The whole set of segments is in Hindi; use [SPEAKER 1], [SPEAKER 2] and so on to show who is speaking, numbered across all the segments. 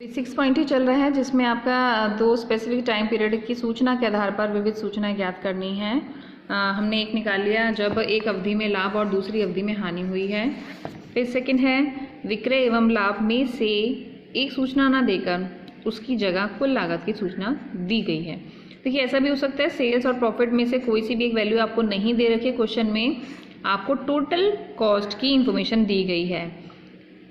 [SPEAKER 1] 6 पॉइंट ही चल रहा है जिसमें आपका दो स्पेसिफिक टाइम पीरियड की सूचना के आधार पर विविध सूचनाएं ज्ञात करनी है। हमने एक निकाल लिया जब एक अवधि में लाभ और दूसरी अवधि में हानि हुई है। फिर सेकंड है विक्रय एवं लाभ में से एक सूचना ना देकर उसकी जगह कुल लागत की सूचना दी गई है। देखिए ऐसा भी हो सकता है सेल्स और प्रॉफिट में से कोई सी भी एक वैल्यू आपको नहीं दे रखी है, क्वेश्चन में आपको टोटल कॉस्ट की इंफॉर्मेशन दी गई है।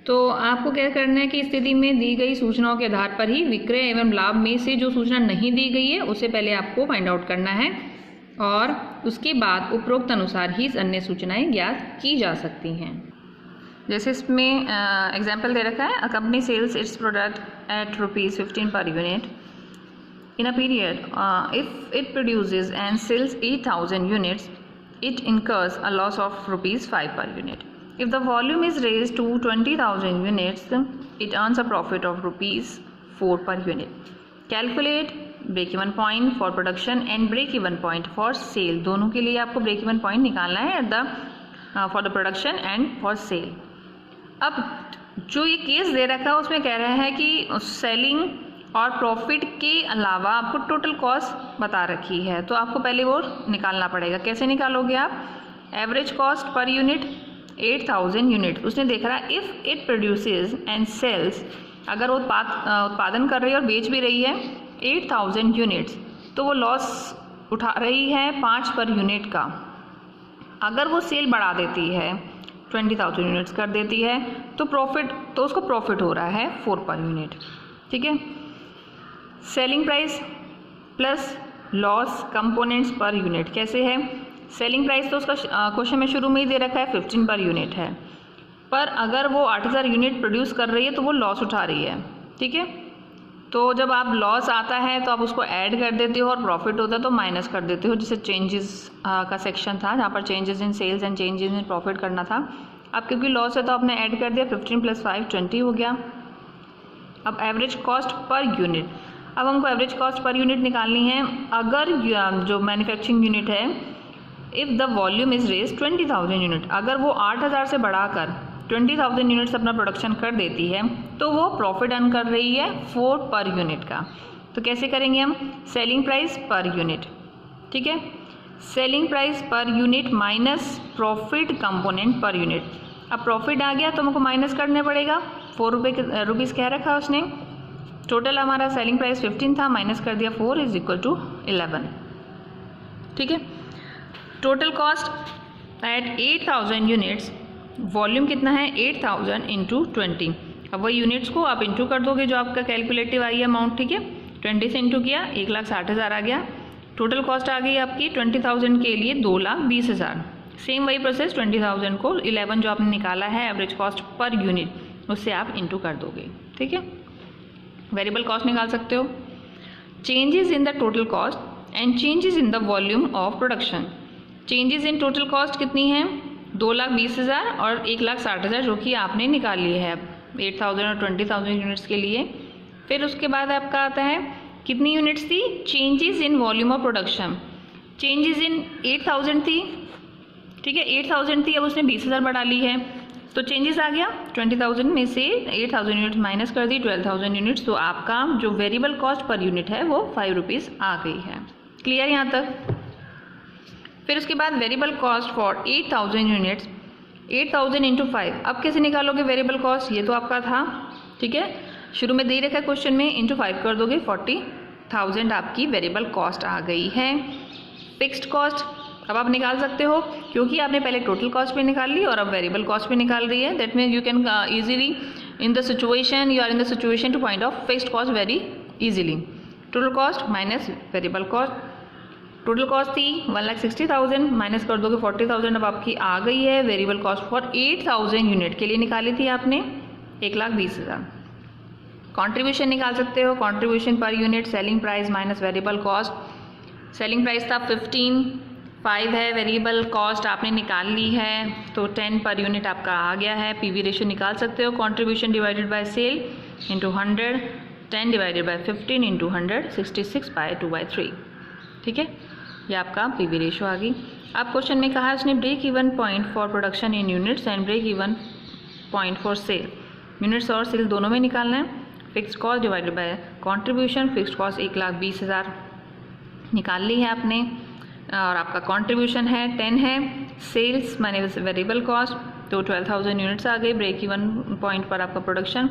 [SPEAKER 1] तो आपको क्या करना है कि स्थिति में दी गई सूचनाओं के आधार पर ही विक्रय एवं लाभ में से जो सूचना नहीं दी गई है उसे पहले आपको फाइंड आउट करना है और उसके बाद उपरोक्त अनुसार ही अन्य सूचनाएं ज्ञात की जा सकती हैं। जैसे इसमें एग्जाम्पल दे रखा है, a company sells its product at ₹15 per unit in a period if it produces and sells 8,000 units it incurs a loss of ₹5 per unit. If the volume is raised to 20,000 units, it earns a profit of ₹4 per unit. Calculate break-even point for production and break-even point for sale. दोनों के लिए आपको break-even point निकालना है at the for the production and for sale. अब जो ये केस दे रखा है उसमें कह रहा है कि सेलिंग और प्रॉफिट के अलावा आपको टोटल कॉस्ट बता रखी है, तो आपको पहले वो निकालना पड़ेगा। कैसे निकालोगे आप? Average cost per unit 8,000 unit उसने देखा है if it produces and sells, अगर वो उत्पादन कर रही है और बेच भी रही है 8,000 यूनिट्स, तो वो लॉस उठा रही है 5 पर यूनिट का। अगर वो सेल बढ़ा देती है 20,000 यूनिट्स कर देती है तो उसको प्रॉफिट हो रहा है 4 पर यूनिट। ठीक है, selling price plus loss components per unit कैसे है? सेलिंग प्राइस तो उसका क्वेश्चन में शुरू में ही दे रखा है 15 पर यूनिट है, पर अगर वो 8,000 यूनिट प्रोड्यूस कर रही है तो वो लॉस उठा रही है। ठीक है, तो जब आप लॉस आता है तो आप उसको ऐड कर देते हो और प्रॉफिट होता है तो माइनस कर देते हो, जिससे चेंजेस का सेक्शन था जहाँ पर changes in sales and changes in profit करना था। अब क्योंकि लॉस है तो आपने ऐड कर दिया, 15 + 5 20 हो गया। अब एवरेज कॉस्ट पर यूनिट, अब हमको एवरेज कॉस्ट पर यूनिट निकालनी है। अगर जो मैन्युफैक्चरिंग यूनिट है if the volume is raise 20,000 unit, अगर वो 8,000 से बढ़ाकर 20,000 यूनिट्स अपना प्रोडक्शन कर देती है तो वो प्रॉफिट अर्न कर रही है 4 पर यूनिट का। तो कैसे करेंगे हम? Selling price per unit. ठीक है, selling price per unit minus profit component per unit. अब प्रॉफिट आ गया तो हमको माइनस करने पड़ेगा, 4 रुपीज़ कह रखा है उसने। टोटल हमारा सेलिंग प्राइस 15 था, माइनस कर दिया 4 = 11। ठीक है, total cost at 8,000 units, volume कितना है 8,000 × 20। अब वही यूनिट्स को आप इंटू कर दोगे जो आपका कैलकुलेटिव आई अमाउंट। ठीक है, 20 से इंटू किया 1,60,000 आ गया। टोटल कॉस्ट आ गई आपकी 20,000 के लिए 2,20,000। सेम वही प्रोसेस 20,000 को 11 जो आपने निकाला है एवरेज कॉस्ट पर यूनिट उससे आप इंटू कर दोगे। ठीक है, वेरिएबल कॉस्ट निकाल सकते हो। Changes in the total cost and changes in the volume of production. Changes in total cost कितनी है? 2,20,000 और 1,60,000 जो कि आपने निकाल ली है 8,000 और 20,000 यूनिट्स के लिए। फिर उसके बाद आपका आता है कितनी यूनिट्स थी? Changes in volume of production. Changes in 8,000 थी। ठीक है, 8,000 थी, अब उसने 20,000 बढ़ा ली है तो चेंजेस आ गया। 20,000 में से 8,000 यूनिट्स माइनस कर दी 12,000 यूनिट्स, तो आपका जो वेरिएबल कॉस्ट पर यूनिट है वो 5 रुपीज़ आ गई है। क्लियर यहाँ तक? फिर उसके बाद वेरिएबल कॉस्ट फॉर 8,000 यूनिट्स, 8,000 × 5। अब कैसे निकालोगे वेरिएबल कॉस्ट? ये तो आपका था। ठीक है, शुरू में दे रखा है क्वेश्चन में, × 5 कर दोगे 40,000 आपकी वेरिएबल कॉस्ट आ गई है। फिक्स्ड कॉस्ट अब आप निकाल सकते हो क्योंकि आपने पहले टोटल कॉस्ट भी निकाल ली और अब वेरिएबल कॉस्ट भी निकाल रही है। That means you can easily in the situation you are in the situation to find out fixed cost very easily. Total cost minus variable cost, total cost थी 1,60,000 माइनस कर दोगे 40,000 अब आपकी आ गई है। वेरिएबल कॉस्ट फॉर 8,000 यूनिट के लिए निकाली थी आपने 1,20,000। कॉन्ट्रीब्यूशन निकाल सकते हो, contribution per unit selling price minus variable cost. Selling price था 15, 5 है, वेरिएबल कॉस्ट आपने निकाल ली है तो 10 पर यूनिट आपका आ गया है। पीवी रेशियो निकाल सकते हो, contribution divided by sale × 100, 10 divided by 15 × 100, 66/2/3। ठीक है, ये आपका पीवी रेशियो आ गई। अब क्वेश्चन में कहा है उसने break even point for production in units and break even point for sale, units और सेल दोनों में निकालना है। Fixed cost divided by contribution. Fixed cost 1,20,000 निकाल ली है आपने और आपका कंट्रीब्यूशन है 10 है। सेल्स माने वेरिएबल कॉस्ट तो 12,000 यूनिट्स आ गई। ब्रेक इवन पॉइंट पर आपका प्रोडक्शन,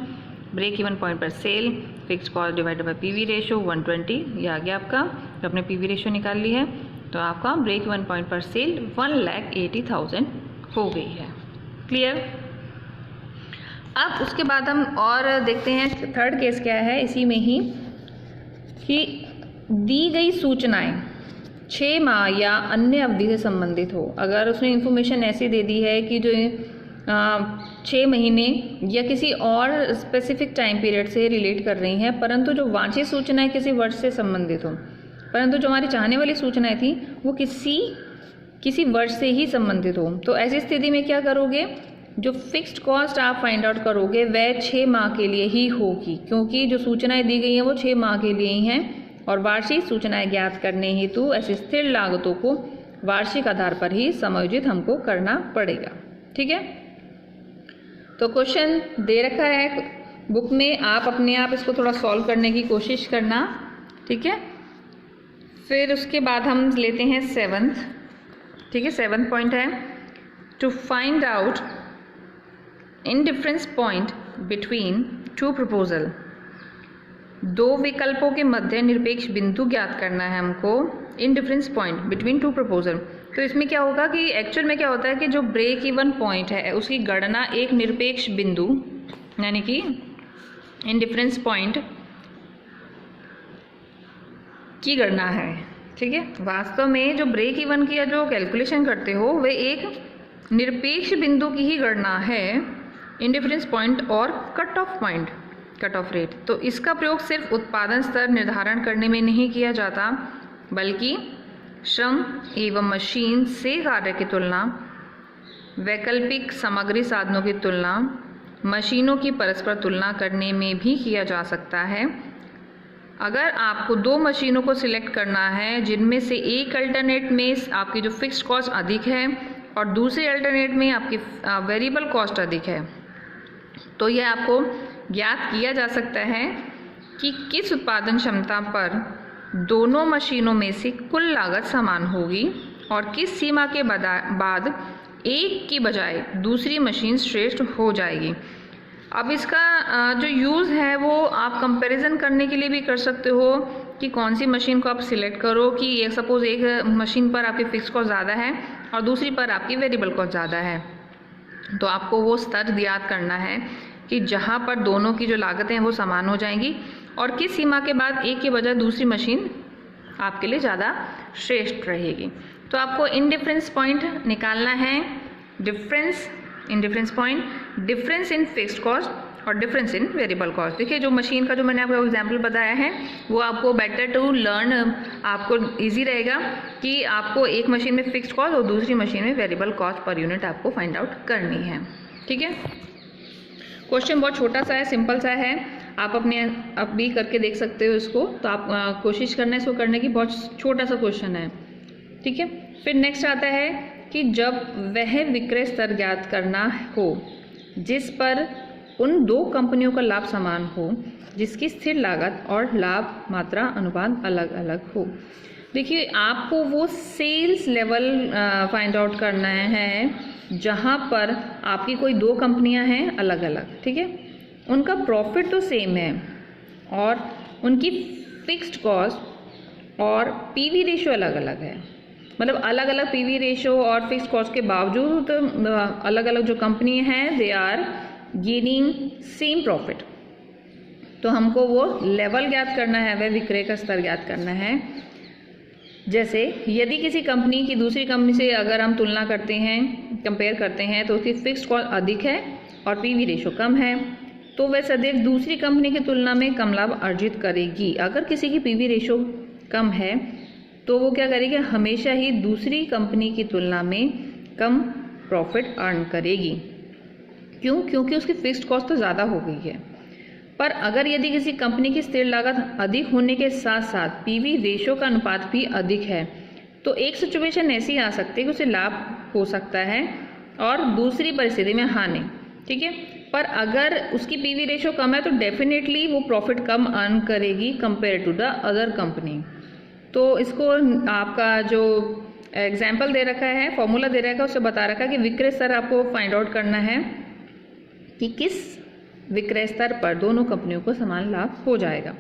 [SPEAKER 1] ब्रेक इवन पॉइंट पर sale, fixed cost divided by PV ratio 120, ये आ गया आपका। तो आपने पीवी रेशो निकाल ली है तो आपका ब्रेक इवन पॉइंट पर सेल 1,80,000 हो गई है। क्लियर। अब उसके बाद हम और देखते हैं थर्ड केस क्या है इसी में ही, कि दी गई सूचनाएं 6 माह या अन्य अवधि से संबंधित हो। अगर उसने इन्फॉर्मेशन ऐसी दे दी है कि जो 6 महीने या किसी और स्पेसिफिक टाइम पीरियड से रिलेट कर रही हैं, परंतु जो वांछित सूचनाएं किसी वर्ष से संबंधित हो, परंतु जो हमारी चाहने वाली सूचनाएं थी वो किसी वर्ष से ही संबंधित हो, तो ऐसी स्थिति में क्या करोगे, जो फिक्स्ड कॉस्ट आप फाइंड आउट करोगे वह 6 माह के लिए ही होगी, क्योंकि जो सूचनाएं दी गई हैं वो 6 माह के लिए ही हैं और वार्षिक सूचनाएं ज्ञात करने हेतु ऐसी स्थिर लागतों को वार्षिक आधार पर ही समायोजित हमको करना पड़ेगा। ठीक है। तो क्वेश्चन दे रखा है बुक में, आप अपने आप इसको थोड़ा सॉल्व करने की कोशिश करना। ठीक है। फिर उसके बाद हम लेते हैं 7th। ठीक है, 7th पॉइंट है to find out indifference point between two proposal. 2 विकल्पों के मध्य निरपेक्ष बिंदु ज्ञात करना है हमको, इंडिफरेंस पॉइंट बिटवीन 2 प्रपोजल। तो इसमें क्या होगा कि एक्चुअल में क्या होता है कि जो ब्रेक इवन पॉइंट है उसकी गणना एक निरपेक्ष बिंदु यानी कि इंडिफरेंस पॉइंट की गणना है। ठीक है। वास्तव में जो ब्रेक इवन की जो कैलकुलेशन करते हो वे एक निरपेक्ष बिंदु की ही गणना है, इंडिफरेंस पॉइंट और cut off point, cut off rate. तो इसका प्रयोग सिर्फ उत्पादन स्तर निर्धारण करने में नहीं किया जाता, बल्कि श्रम एवं मशीन से कार्य की तुलना, वैकल्पिक सामग्री साधनों की तुलना, मशीनों की परस्पर तुलना करने में भी किया जा सकता है। अगर आपको 2 मशीनों को सिलेक्ट करना है जिनमें से एक अल्टरनेट में आपकी जो फिक्स्ड कॉस्ट अधिक है और दूसरे अल्टरनेट में आपकी वेरिएबल कॉस्ट अधिक है, तो यह आपको ज्ञात किया जा सकता है कि किस उत्पादन क्षमता पर दोनों मशीनों में से कुल लागत समान होगी और किस सीमा के बाद एक की बजाय दूसरी मशीन श्रेष्ठ हो जाएगी। अब इसका जो यूज़ है वो आप कंपैरिजन करने के लिए भी कर सकते हो कि कौन सी मशीन को आप सिलेक्ट करो, कि सपोज़ एक मशीन पर आपकी फिक्स कॉस्ट ज़्यादा है और दूसरी पर आपकी वेरिएबल कॉस्ट ज़्यादा है, तो आपको वो स्तर याद करना है कि जहाँ पर दोनों की जो लागतें हैं वो समान हो जाएंगी और किस सीमा के बाद एक के बजाय दूसरी मशीन आपके लिए ज़्यादा श्रेष्ठ रहेगी। तो आपको इंडिफरेंस पॉइंट निकालना है, indifference point, difference in fixed cost और डिफरेंस इन वेरिएबल कॉस्ट। देखिए जो मशीन का जो मैंने आपको एग्जांपल बताया है वो आपको बेटर टू लर्न, आपको इजी रहेगा कि आपको एक मशीन में फिक्स्ड कॉस्ट और दूसरी मशीन में वेरिएबल कॉस्ट पर यूनिट आपको फाइंड आउट करनी है। ठीक है। क्वेश्चन बहुत छोटा सा है, सिंपल सा है, आप अपने आप भी करके देख सकते हो इसको। तो आप कोशिश करना इसको करने की, बहुत छोटा सा क्वेश्चन है। ठीक है। फिर नेक्स्ट आता है कि जब वह विक्रय स्तर ज्ञात करना हो जिस पर उन 2 कंपनियों का लाभ समान हो जिसकी स्थिर लागत और लाभ मात्रा अनुपात अलग अलग हो। देखिए आपको वो सेल्स लेवल फाइंड आउट करना है जहाँ पर आपकी कोई 2 कंपनियाँ हैं अलग अलग। ठीक है। उनका प्रॉफिट तो सेम है और उनकी फिक्स्ड कॉस्ट और पीवी रेशो अलग अलग है, मतलब अलग अलग पीवी रेशो और फिक्स्ड कॉस्ट के बावजूद अलग अलग जो कंपनी हैं they are gaining same profit. तो हमको वो लेवल ज्ञात करना है, वह विक्रय का स्तर ज्ञात करना है। जैसे यदि किसी कंपनी की दूसरी कंपनी से अगर हम तुलना करते हैं, कंपेयर करते हैं, तो उसकी फिक्स्ड कॉस्ट अधिक है और पीवी रेशो कम है, तो वह सदैव दूसरी कंपनी की तुलना में कम लाभ अर्जित करेगी। अगर किसी की पीवी रेशो कम है तो वो क्या करेगी, हमेशा ही दूसरी कंपनी की तुलना में कम प्रॉफिट अर्न करेगी। क्यों? क्योंकि उसकी फिक्स्ड कॉस्ट तो ज़्यादा हो गई है। पर अगर यदि किसी कंपनी की स्थिर लागत अधिक होने के साथ साथ पीवी रेशो का अनुपात भी अधिक है, तो एक सिचुएशन ऐसी आ सकती है कि उसे लाभ हो सकता है और दूसरी परिस्थिति में हानि। ठीक है। पर अगर उसकी पीवी रेशो कम है तो डेफिनेटली वो प्रॉफिट कम अर्न करेगी compare to the other company. तो इसको आपका जो एग्जाम्पल दे रखा है, फॉर्मूला दे रखा है, उससे बता रखा है कि विक्रय स्तर आपको फाइंड आउट करना है कि किस विक्रय स्तर पर दोनों कंपनियों को समान लाभ हो जाएगा।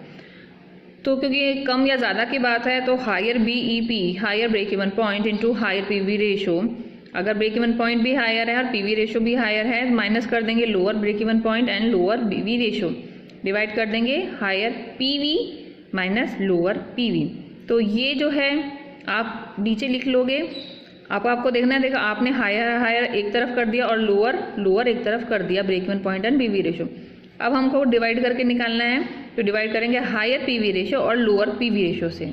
[SPEAKER 1] तो क्योंकि कम या ज़्यादा की बात है तो higher BEP, higher break even point into higher PV ratio. अगर ब्रेक इवन पॉइंट भी हायर है और पीवी रेशो भी हायर है, माइनस कर देंगे lower break even point and lower PV ratio, divide कर देंगे higher PV minus lower PV. तो ये जो है आप नीचे लिख लोगे। आपको देखना है, देखो आपने हायर एक तरफ कर दिया और लोअर एक तरफ कर दिया, break even point and PV ratio. अब हमको डिवाइड करके निकालना है, तो डिवाइड करेंगे हायर पीवी रेशो और लोअर पीवी रेशो से,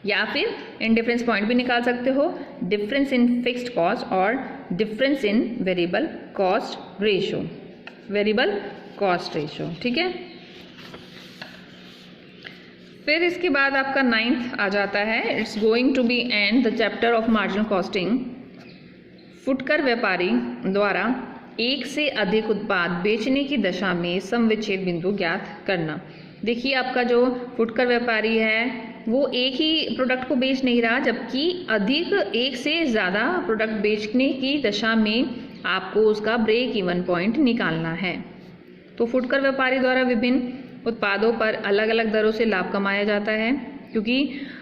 [SPEAKER 1] या फिर इन डिफरेंस पॉइंट भी निकाल सकते हो, डिफरेंस इन फिक्स्ड कॉस्ट और difference in variable cost ratio, variable cost ratio. ठीक है। फिर इसके बाद आपका 9th आ जाता है, it's going to be end the chapter of marginal costing. फुटकर व्यापारी द्वारा एक से अधिक उत्पाद बेचने की दशा में सम विच्छेद बिंदु ज्ञात करना। देखिए आपका जो फुटकर व्यापारी है वो एक ही प्रोडक्ट को बेच नहीं रहा, जबकि अधिक एक से ज़्यादा प्रोडक्ट बेचने की दशा में आपको उसका ब्रेक इवन पॉइंट निकालना है। तो फुटकर व्यापारी द्वारा विभिन्न उत्पादों पर अलग अलग दरों से लाभ कमाया जाता है, क्योंकि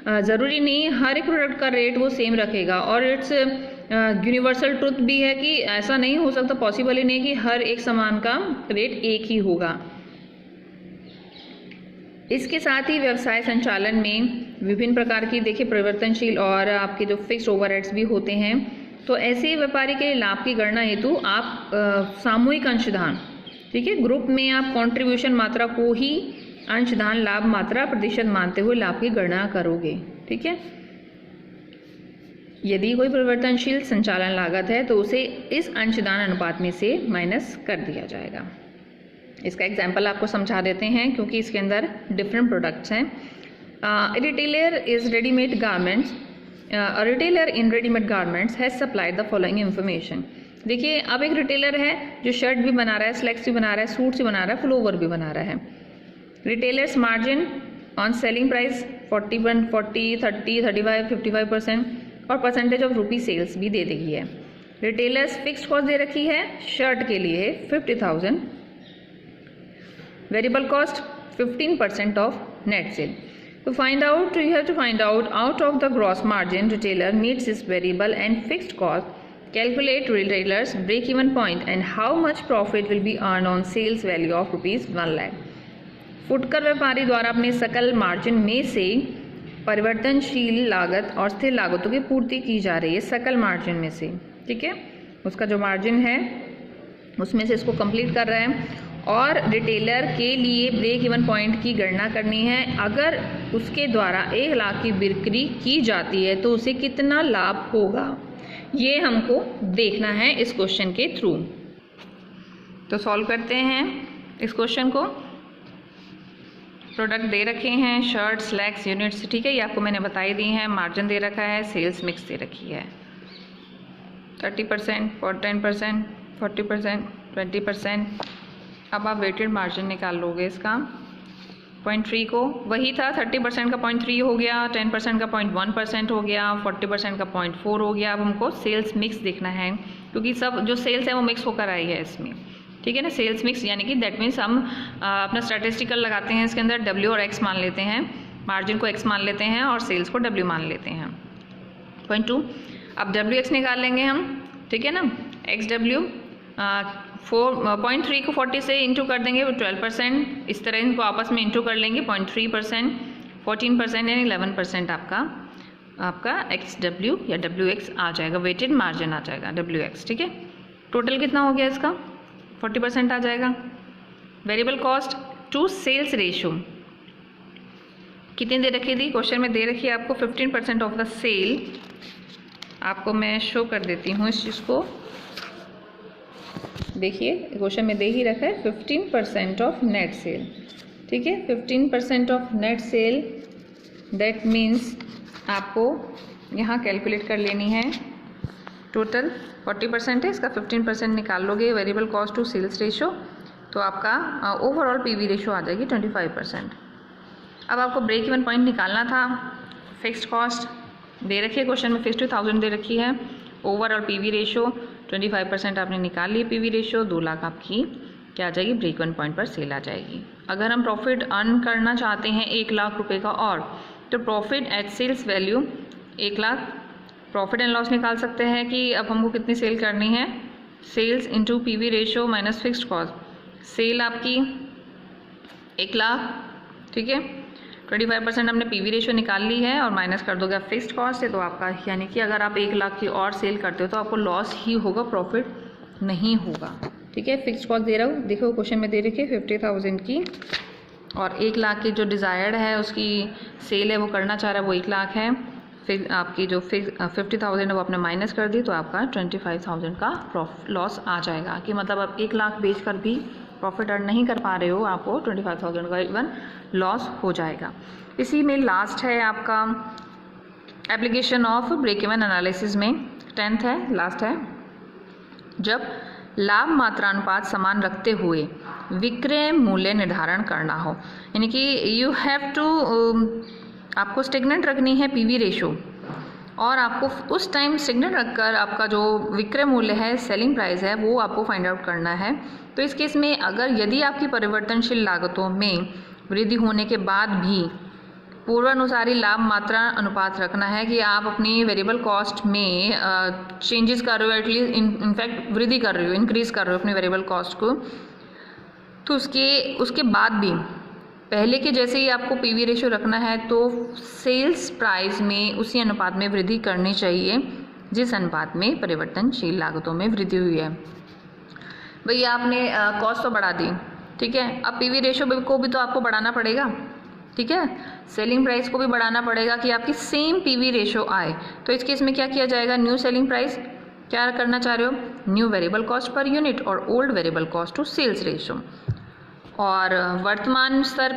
[SPEAKER 1] ज़रूरी नहीं हर एक प्रोडक्ट का रेट वो सेम रखेगा, और इट्स यूनिवर्सल ट्रुथ भी है कि ऐसा नहीं हो सकता, पॉसिबल ही नहीं कि हर एक सामान का रेट एक ही होगा। इसके साथ ही व्यवसाय संचालन में विभिन्न प्रकार की देखिए परिवर्तनशील और आपके जो फिक्स्ड ओवरहेड्स भी होते हैं। तो ऐसे व्यापारी के लाभ की गणना हेतु आप सामूहिक अंशदान, ठीक है, ग्रुप में आप कंट्रीब्यूशन मात्रा को ही अंशदान लाभ मात्रा प्रतिशत मानते हुए लाभ की गणना करोगे। ठीक है। यदि कोई परिवर्तनशील संचालन लागत है तो उसे इस अंशदान अनुपात में से माइनस कर दिया जाएगा। इसका एग्जाम्पल आपको समझा देते हैं, क्योंकि इसके अंदर डिफरेंट प्रोडक्ट्स हैं। Retailer is readymade garments, retailer in readymade garments has supplied the following information. देखिए अब एक रिटेलर है जो शर्ट भी बना रहा है, स्लैक्स भी बना रहा है, सूट्स भी बना रहा है, फ्लोवर भी बना रहा है। Retailers margin on selling price 40, 30, 35, 55% और परसेंटेज ऑफ रुपी सेल्स भी दे रही है। रिटेलर्स फिक्स्ड कॉस्ट दे रखी है शर्ट के लिए 50,000, variable cost 15% of net cell. To find out, you have to find out of the gross margin retailer meets its variable and fixed cost. Calculate retailer's break-even point and how much profit will be earned on sales value of ₹1 lakh. फुटकर व्यापारी द्वारा अपने सकल मार्जिन में से परिवर्तनशील लागत और स्थिर लागतों की पूर्ति की जा रही है, सकल मार्जिन में से। ठीक है, उसका जो मार्जिन है उसमें से इसको कंप्लीट कर रहा है, और रिटेलर के लिए ब्रेक इवन पॉइंट की गणना करनी है। अगर उसके द्वारा 1 लाख की बिक्री की जाती है तो उसे कितना लाभ होगा, ये हमको देखना है इस क्वेश्चन के थ्रू। तो सॉल्व करते हैं इस क्वेश्चन को। प्रोडक्ट दे रखे हैं शर्ट, स्लैक्स, यूनिट्स, ठीक है, ये आपको मैंने बताई दी हैं। मार्जिन दे रखा है, सेल्स मिक्स दे रखी है 30%, 10%, 40%, 20%। अब आप वेटेड मार्जिन निकाल लोगे इसका 0.3 को, वही था 30% का 0.3 हो गया, 10% का 0.1% हो गया, 40% का 0.4 हो गया। अब हमको सेल्स मिक्स देखना है, क्योंकि सब जो सेल्स है वो मिक्स होकर आई है इसमें। ठीक है ना, सेल्स मिक्स यानी कि दैट मीन्स हम अपना स्टैटिस्टिकल लगाते हैं इसके अंदर, W और X मान लेते हैं, मार्जिन को X मान लेते हैं और सेल्स को W मान लेते हैं। 0.2 अब WX निकाल लेंगे हम, ठीक है ना, XW 0.3 को 40 से इंटू कर देंगे 12%, इस तरह इनको आपस में इंटू कर लेंगे 0.3%, 14% यानी 11% आपका XW या WX आ जाएगा, वेटेड मार्जिन आ जाएगा WX। ठीक है, टोटल कितना हो गया इसका 40% आ जाएगा। Variable cost to sales ratio कितनी दे रखी थी, क्वेश्चन में दे रखी है आपको 15% ऑफ द सेल। आपको मैं शो कर देती हूँ इस चीज़ को, देखिए क्वेश्चन में दे ही रखा है 15% ऑफ नेट सेल। ठीक है, 15% of net cell, that means आपको यहाँ कैलकुलेट कर लेनी है टोटल 40% है, इसका 15% निकाल लोगे variable cost to sales ratio, तो आपका ओवरऑल पीवी रेशो आ जाएगी 25%। अब आपको ब्रेक इवन पॉइंट निकालना था। फिक्स्ड कॉस्ट दे रखी है क्वेश्चन में, 50,000 दे रखी है। ओवरऑल पीवी रेशो 25% आपने निकाल ली, पीवी रेशो 2 लाख आपकी क्या आ जाएगी, ब्रेक इवन पॉइंट पर सेल आ जाएगी। अगर हम प्रॉफिट अर्न करना चाहते हैं 1 लाख रुपए का और, तो profit at sales value 1 lakh, profit and loss निकाल सकते हैं कि अब हमको कितनी सेल करनी है, sales into PV ratio minus fixed cost. Sale आपकी 1 लाख, ठीक है, 25% हमने पीवी रेशो निकाल ली है और माइनस कर दोगे आप फिक्स्ड कॉस्ट है, तो आपका यानी कि अगर आप 1 लाख की और सेल करते हो तो आपको लॉस ही होगा, प्रॉफिट नहीं होगा, ठीक है। फिक्स्ड कॉस्ट दे रहा हूँ, देखो क्वेश्चन में दे रखी है 50,000 की, और 1 लाख की जो डिज़ायर्ड है उसकी सेल है वो करना चाह रहा है वो 1 लाख है, फिर आपकी जो 50,000 है वो आपने माइनस कर दी, तो आपका 25,000 का लॉस आ जाएगा। कि मतलब आप 1 लाख बेच कर भी प्रॉफिट अर्न नहीं कर पा रहे हो, आपको 25,000 का इवन लॉस हो जाएगा। इसी में लास्ट है आपका application of break even analysis में 10th है, लास्ट है, जब लाभ मात्रा अनुपात समान रखते हुए विक्रय मूल्य निर्धारण करना हो, यानी कि यू हैव टू, आपको स्टेगनेंट रखनी है पीवी रेशो, और आपको उस टाइम स्टेगनेंट रखकर आपका जो विक्रय मूल्य है, सेलिंग प्राइस है, वो आपको फाइंड आउट करना है। तो इस केस में अगर यदि आपकी परिवर्तनशील लागतों में वृद्धि होने के बाद भी पूर्वानुसारी लाभ मात्रा अनुपात रखना है कि आप अपनी वेरिएबल कॉस्ट में चेंजेस कर रहे हो, एटलीस्ट इनफैक्ट वृद्धि कर रहे हो, इंक्रीज कर रहे हो अपनी वेरिएबल कॉस्ट को, तो उसके बाद भी पहले के जैसे ही आपको पीवी रेशो रखना है, तो सेल्स प्राइस में उसी अनुपात में वृद्धि करनी चाहिए जिस अनुपात में परिवर्तनशील लागतों में वृद्धि हुई है। भैया आपने कॉस्ट तो बढ़ा दी, ठीक है, अब पीवी रेशो को भी तो आपको बढ़ाना पड़ेगा, ठीक है, सेलिंग प्राइस को भी बढ़ाना पड़ेगा कि आपकी सेम पीवी रेशो आए। तो इस केस में क्या किया जाएगा, न्यू सेलिंग प्राइस क्या करना चाह रहे हो, new variable cost per unit और old variable cost to sales ratio. और वर्तमान स्तर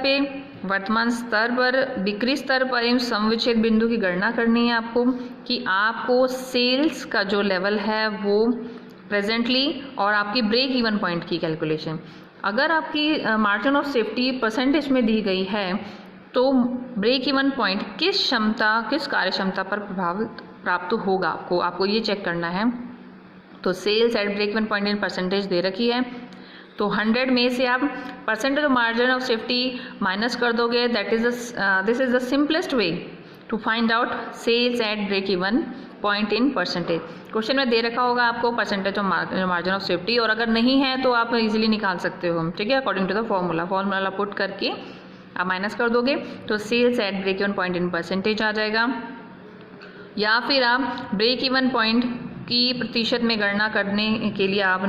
[SPEAKER 1] पर बिक्री स्तर पर एवं समविच्छेद बिंदु की गणना करनी है आपको, कि आपको सेल्स का जो लेवल है वो प्रेजेंटली, और आपकी ब्रेक इवन पॉइंट की कैलकुलेशन। अगर आपकी मार्जिन ऑफ सेफ्टी परसेंटेज में दी गई है, तो ब्रेक इवन पॉइंट किस कार्य क्षमता पर प्रभाव प्राप्त होगा, आपको ये चेक करना है। तो sales at break even point in percentage दे रखी है, तो 100 में से आप percentage of margin of safety minus कर दोगे, this is the simplest way to find out sales at break even point in percentage. Question में दे रखा होगा आपको percentage of margin of safety, और अगर नहीं है तो आप इजीली निकाल सकते हो, ठीक है, according to the formula put करके आप माइनस कर दोगे, तो sales at break even point in percentage आ जाएगा। या फिर आप ब्रेक इवन पॉइंट की प्रतिशत में गणना करने के लिए आप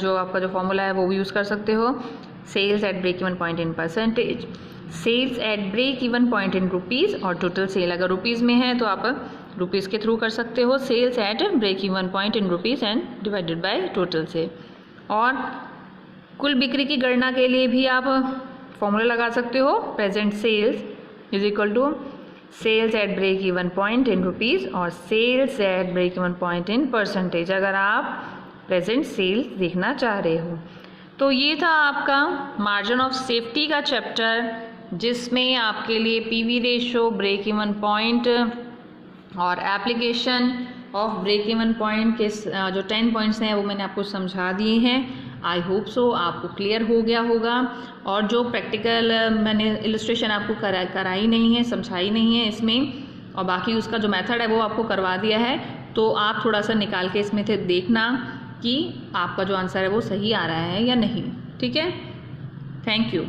[SPEAKER 1] जो आपका जो फॉर्मूला है वो भी यूज़ कर सकते हो, sales at break even point in percentage, sales at break even point in rupees, और टोटल सेल अगर रुपीज़ में है तो आप रुपीज़ के थ्रू कर सकते हो, sales at break even point in rupees and divided by total sale. और कुल बिक्री की गणना के लिए भी आप फॉर्मूला लगा सकते हो, present sales is equal to sales at break even point in rupees और sales at break even point in percentage, अगर आप प्रेजेंट सेल्स देखना चाह रहे हो। तो ये था आपका मार्जिन ऑफ सेफ्टी का चैप्टर, जिसमें आपके लिए PV ratio, break even point और application of break even point के जो 10 पॉइंट्स हैं वो मैंने आपको समझा दिए हैं। आई होप सो आपको क्लियर हो गया होगा, और जो प्रैक्टिकल मैंने इलस्ट्रेशन आपको कराई नहीं है, समझाई नहीं है इसमें, और बाकी उसका जो मेथड है वो आपको करवा दिया है, तो आप थोड़ा सा निकाल के इसमें से देखना कि आपका जो आंसर है वो सही आ रहा है या नहीं, ठीक है। Thank you.